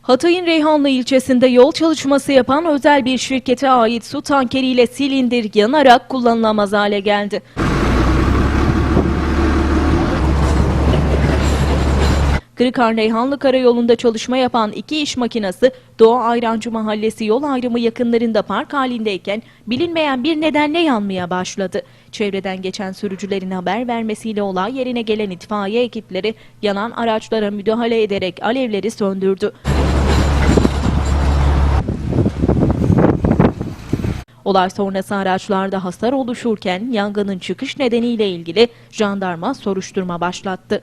Hatay'ın Reyhanlı ilçesinde yol çalışması yapan özel bir şirkete ait su tankeriyle silindir yanarak kullanılamaz hale geldi. Kırıkhan-Reyhanlı karayolunda çalışma yapan iki iş makinesi Doğu Ayrancı Mahallesi yol ayrımı yakınlarında park halindeyken bilinmeyen bir nedenle yanmaya başladı. Çevreden geçen sürücülerin haber vermesiyle olay yerine gelen itfaiye ekipleri yanan araçlara müdahale ederek alevleri söndürdü. Olay sonrası araçlarda hasar oluşurken yangının çıkış nedeniyle ilgili jandarma soruşturma başlattı.